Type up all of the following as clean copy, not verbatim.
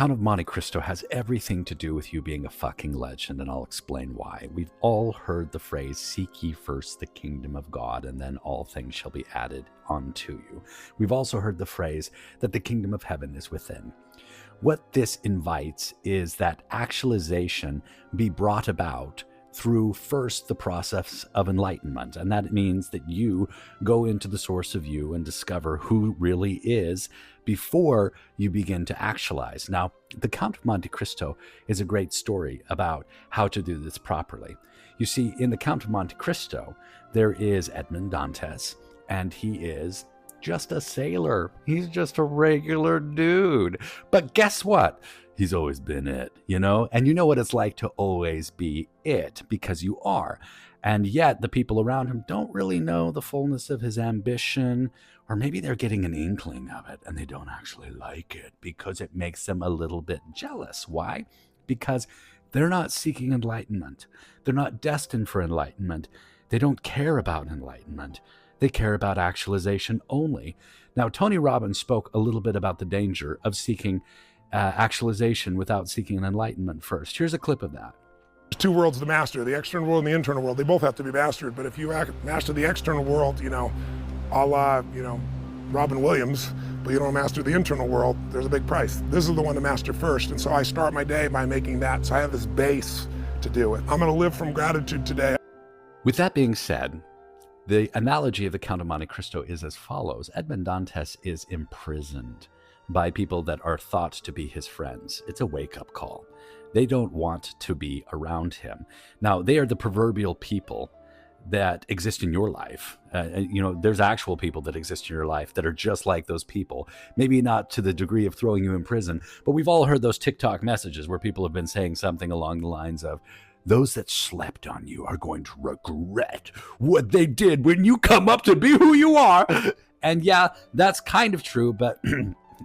Count of Monte Cristo has everything to do with you being a fucking legend, and I'll explain why. We've all heard the phrase, seek ye first the kingdom of God, and then all things shall be added unto you. We've also heard the phrase that the kingdom of heaven is within. What this invites is that actualization be brought about through first the process of enlightenment. And that means that you go into the source of you and discover who really is before you begin to actualize. Now, the Count of Monte Cristo is a great story about how to do this properly. You see, in the Count of Monte Cristo, there is Edmond Dantes, and he is just a sailor. He's just a regular dude. But guess what? He's always been it, you know? And you know what it's like to always be it, because you are. And yet the people around him don't really know the fullness of his ambition, or maybe they're getting an inkling of it and they don't actually like it because it makes them a little bit jealous. Why? Because they're not seeking enlightenment. They're not destined for enlightenment. They don't care about enlightenment. They care about actualization only. Now, Tony Robbins spoke a little bit about the danger of seeking actualization without seeking an enlightenment first. Here's a clip of that. There's two worlds to master, the external world and the internal world. They both have to be mastered, but if you master the external world, you know, a la, you know, Robin Williams, but you don't master the internal world, there's a big price. This is the one to master first, and so I start my day by making that, so I have this base to do it. I'm gonna live from gratitude today. With that being said, the analogy of the Count of Monte Cristo is as follows. Edmond Dantes is imprisoned by people that are thought to be his friends. It's a wake-up call. They don't want to be around him. Now, they are the proverbial people that exist in your life. You know, there's actual people that exist in your life that are just like those people. Maybe not to the degree of throwing you in prison, but we've all heard those TikTok messages where people have been saying something along the lines of, those that slept on you are going to regret what they did when you come up to be who you are. And yeah, that's kind of true, but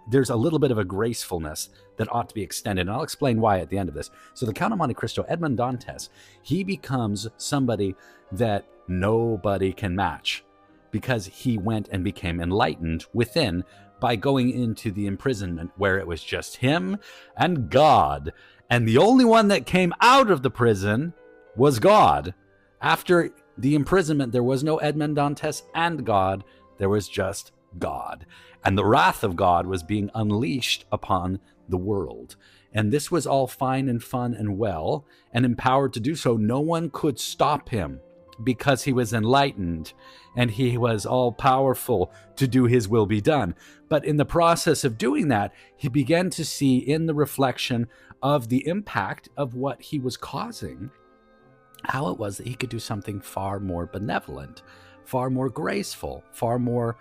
there's a little bit of a gracefulness that ought to be extended. And I'll explain why at the end of this. So the Count of Monte Cristo, Edmond Dantes, he becomes somebody that nobody can match because he went and became enlightened within by going into the imprisonment where it was just him and God. And the only one that came out of the prison was God. After the imprisonment, there was no Edmond Dantes and God. There was just God. And the wrath of God was being unleashed upon the world. And this was all fine and fun and well and empowered to do so. No one could stop him because he was enlightened and he was all powerful to do his will be done. But in the process of doing that, he began to see in the reflection of the impact of what he was causing, how it was that he could do something far more benevolent, far more graceful, far more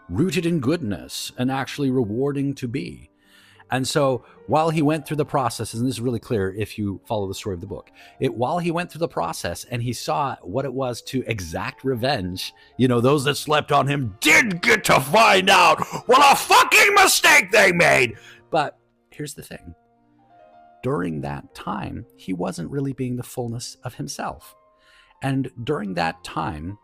rooted in goodness and actually rewarding to be. And so while he went through the process, and this is really clear if you follow the story of the book, while he went through the process and he saw what it was to exact revenge, you know, those that slept on him did get to find out what a fucking mistake they made. But here's the thing. During that time, he wasn't really being the fullness of himself. And during that time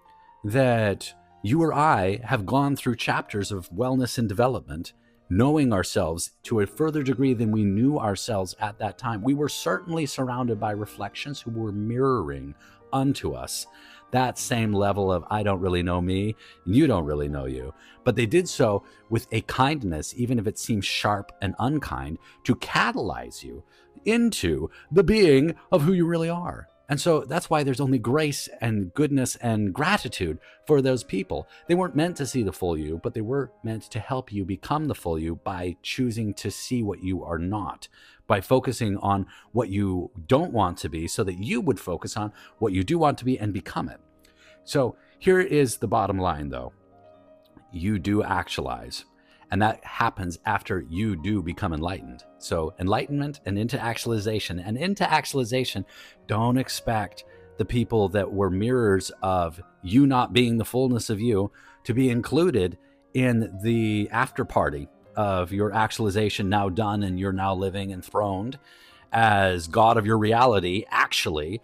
that you or I have gone through chapters of wellness and development, knowing ourselves to a further degree than we knew ourselves at that time, we were certainly surrounded by reflections who were mirroring unto us that same level of, I don't really know me, and you don't really know you. But they did so with a kindness, even if it seems sharp and unkind, to catalyze you into the being of who you really are. And so that's why there's only grace and goodness and gratitude for those people. They weren't meant to see the full you, but they were meant to help you become the full you by choosing to see what you are not, by focusing on what you don't want to be so that you would focus on what you do want to be and become it. So here is the bottom line, though. You do actualize. And that happens after you do become enlightened. So enlightenment and into actualization. And into actualization, don't expect the people that were mirrors of you not being the fullness of you to be included in the after party of your actualization now done and you're now living enthroned as God of your reality, actually,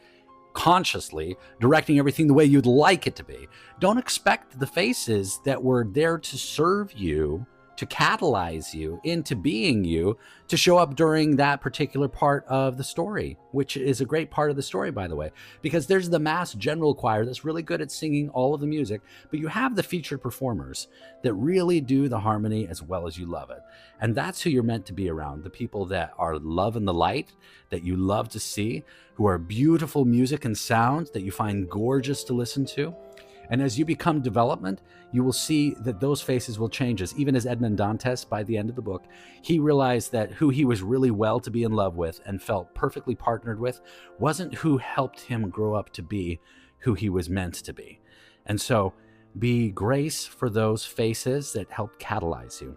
consciously directing everything the way you'd like it to be. Don't expect the faces that were there to serve you to catalyze you into being you, to show up during that particular part of the story, which is a great part of the story, by the way, because there's the mass general choir that's really good at singing all of the music, but you have the featured performers that really do the harmony as well as you love it. And that's who you're meant to be around, the people that are love in the light, that you love to see, who are beautiful music and sound that you find gorgeous to listen to. And as you become development, you will see that those faces will change. Even as Edmond Dantes, by the end of the book, he realized that who he was really well to be in love with and felt perfectly partnered with wasn't who helped him grow up to be who he was meant to be. And so be grace for those faces that help catalyze you.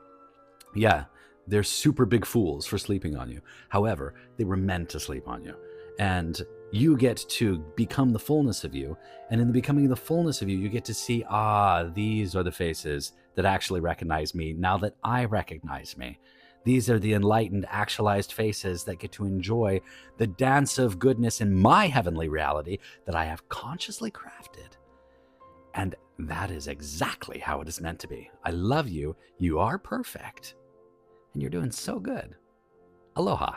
Yeah, they're super big fools for sleeping on you. However, they were meant to sleep on you. And you get to become the fullness of you. And in the becoming the fullness of you, you get to see, these are the faces that actually recognize me now that I recognize me. These are the enlightened, actualized faces that get to enjoy the dance of goodness in my heavenly reality that I have consciously crafted. And that is exactly how it is meant to be. I love you. You are perfect. And you're doing so good. Aloha.